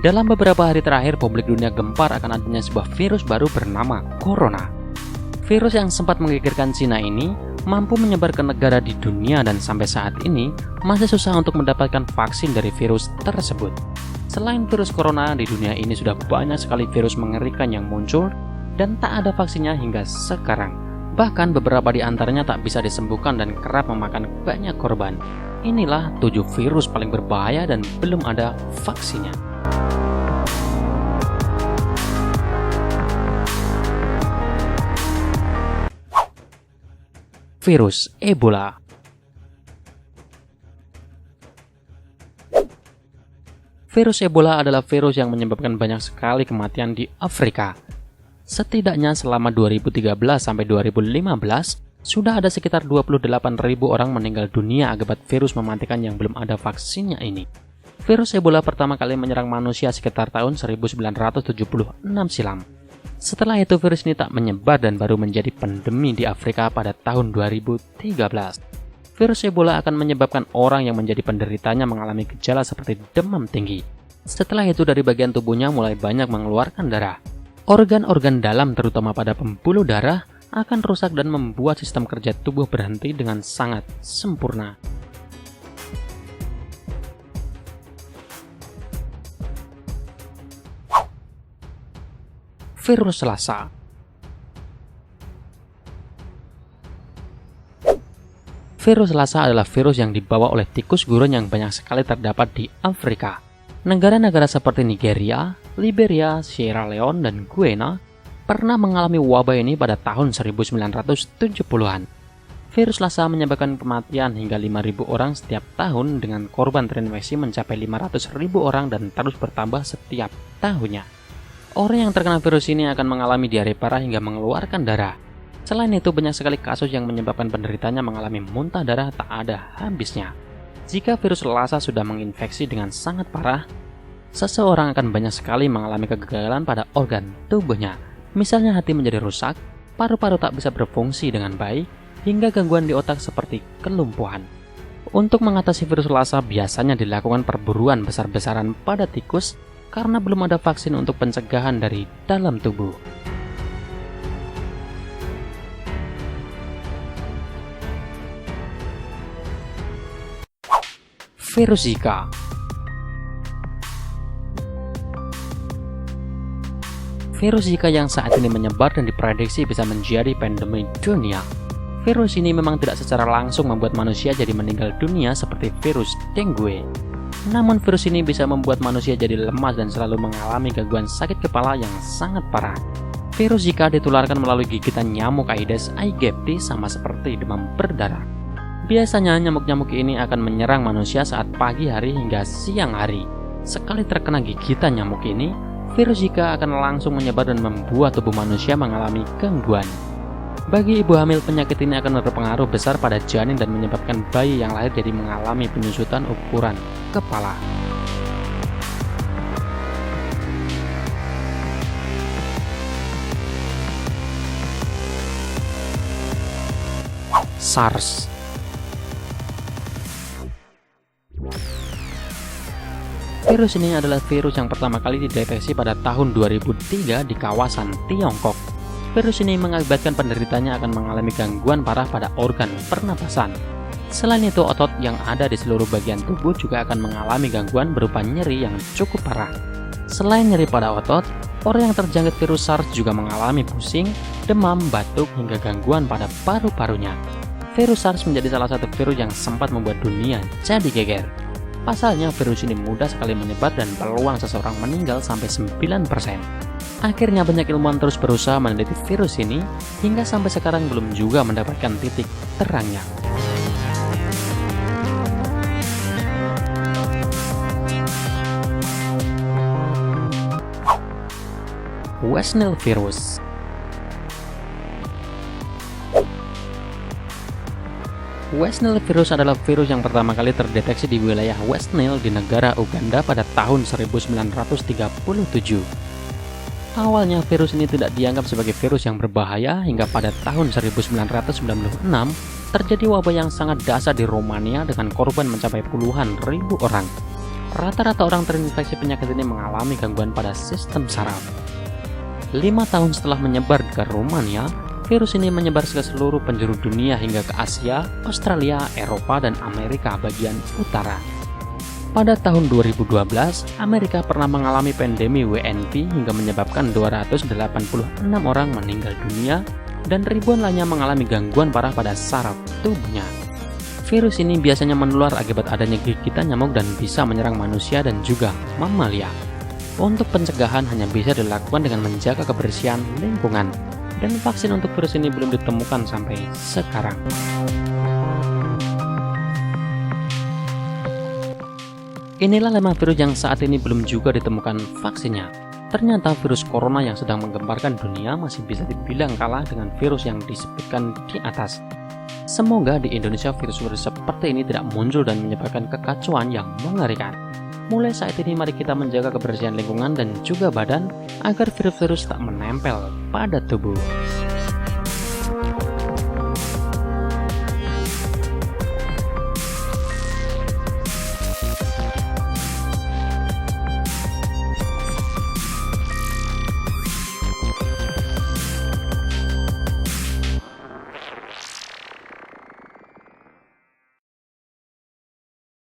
Dalam beberapa hari terakhir, publik dunia gempar akan adanya sebuah virus baru bernama Corona. Virus yang sempat menggegerkan Cina ini mampu menyebar ke negara di dunia dan sampai saat ini masih susah untuk mendapatkan vaksin dari virus tersebut. Selain virus Corona, di dunia ini sudah banyak sekali virus mengerikan yang muncul dan tak ada vaksinnya hingga sekarang. Bahkan beberapa di antaranya tak bisa disembuhkan dan kerap memakan banyak korban. Inilah 7 virus paling berbahaya dan belum ada vaksinnya. Virus Ebola. Virus Ebola adalah virus yang menyebabkan banyak sekali kematian di Afrika. Setidaknya selama 2013 sampai 2015, sudah ada sekitar 28.000 orang meninggal dunia akibat virus mematikan yang belum ada vaksinnya ini. Virus Ebola pertama kali menyerang manusia sekitar tahun 1976 silam. Setelah itu virus ini tak menyebar dan baru menjadi pandemi di Afrika pada tahun 2013. Virus Ebola akan menyebabkan orang yang menjadi penderitanya mengalami gejala seperti demam tinggi. Setelah itu dari bagian tubuhnya mulai banyak mengeluarkan darah. Organ-organ dalam terutama pada pembuluh darah akan rusak dan membuat sistem kerja tubuh berhenti dengan sangat sempurna. Virus Lassa. Virus Lassa adalah virus yang dibawa oleh tikus gurun yang banyak sekali terdapat di Afrika. Negara-negara seperti Nigeria, Liberia, Sierra Leone, dan Guyana pernah mengalami wabah ini pada tahun 1970-an. Virus Lassa menyebabkan kematian hingga 5.000 orang setiap tahun dengan korban terinfeksi mencapai 500.000 orang dan terus bertambah setiap tahunnya. Orang yang terkena virus ini akan mengalami diare parah hingga mengeluarkan darah. Selain itu, banyak sekali kasus yang menyebabkan penderitanya mengalami muntah darah tak ada habisnya. Jika virus Lassa sudah menginfeksi dengan sangat parah, seseorang akan banyak sekali mengalami kegagalan pada organ tubuhnya. Misalnya hati menjadi rusak, paru-paru tak bisa berfungsi dengan baik, hingga gangguan di otak seperti kelumpuhan. Untuk mengatasi virus Lassa biasanya dilakukan perburuan besar-besaran pada tikus karena belum ada vaksin untuk pencegahan dari dalam tubuh. Virus Zika. Virus Zika yang saat ini menyebar dan diprediksi bisa menjadi pandemi dunia. Virus ini memang tidak secara langsung membuat manusia jadi meninggal dunia seperti virus dengue. Namun virus ini bisa membuat manusia jadi lemas dan selalu mengalami gangguan sakit kepala yang sangat parah. Virus Zika ditularkan melalui gigitan nyamuk Aedes aegypti sama seperti demam berdarah. Biasanya nyamuk-nyamuk ini akan menyerang manusia saat pagi hari hingga siang hari. Sekali terkena gigitan nyamuk ini, virus Zika akan langsung menyebar dan membuat tubuh manusia mengalami gangguan. Bagi ibu hamil, penyakit ini akan berpengaruh besar pada janin dan menyebabkan bayi yang lahir jadi mengalami penyusutan ukuran kepala. SARS. Virus ini adalah virus yang pertama kali dideteksi pada tahun 2003 di kawasan Tiongkok. Virus ini mengakibatkan penderitanya akan mengalami gangguan parah pada organ pernapasan. Selain itu, otot yang ada di seluruh bagian tubuh juga akan mengalami gangguan berupa nyeri yang cukup parah. Selain nyeri pada otot, orang yang terjangkit virus SARS juga mengalami pusing, demam, batuk, hingga gangguan pada paru-parunya. Virus SARS menjadi salah satu virus yang sempat membuat dunia jadi geger. Pasalnya, virus ini mudah sekali menyebar dan peluang seseorang meninggal sampai 9%. Akhirnya banyak ilmuwan terus berusaha meneliti virus ini, hingga sampai sekarang belum juga mendapatkan titik terangnya. West Nile virus. West Nile virus adalah virus yang pertama kali terdeteksi di wilayah West Nile di negara Uganda pada tahun 1937. Awalnya virus ini tidak dianggap sebagai virus yang berbahaya hingga pada tahun 1996 terjadi wabah yang sangat dahsyat di Romania dengan korban mencapai puluhan ribu orang. Rata-rata orang terinfeksi penyakit ini mengalami gangguan pada sistem saraf. 5 tahun setelah menyebar ke Rumania, virus ini menyebar ke seluruh penjuru dunia hingga ke Asia, Australia, Eropa, dan Amerika bagian utara. Pada tahun 2012, Amerika pernah mengalami pandemi WNP hingga menyebabkan 286 orang meninggal dunia dan ribuan lainnya mengalami gangguan parah pada saraf tubuhnya. Virus ini biasanya menular akibat adanya gigitan nyamuk dan bisa menyerang manusia dan juga mamalia. Untuk pencegahan hanya bisa dilakukan dengan menjaga kebersihan lingkungan, dan vaksin untuk virus ini belum ditemukan sampai sekarang. Inilah 5 virus yang saat ini belum juga ditemukan vaksinnya. Ternyata virus corona yang sedang menggemparkan dunia masih bisa dibilang kalah dengan virus yang disebutkan di atas. Semoga di Indonesia virus-virus seperti ini tidak muncul dan menyebabkan kekacauan yang mengerikan. Mulai saat ini mari kita menjaga kebersihan lingkungan dan juga badan agar virus-virus tak menempel pada tubuh.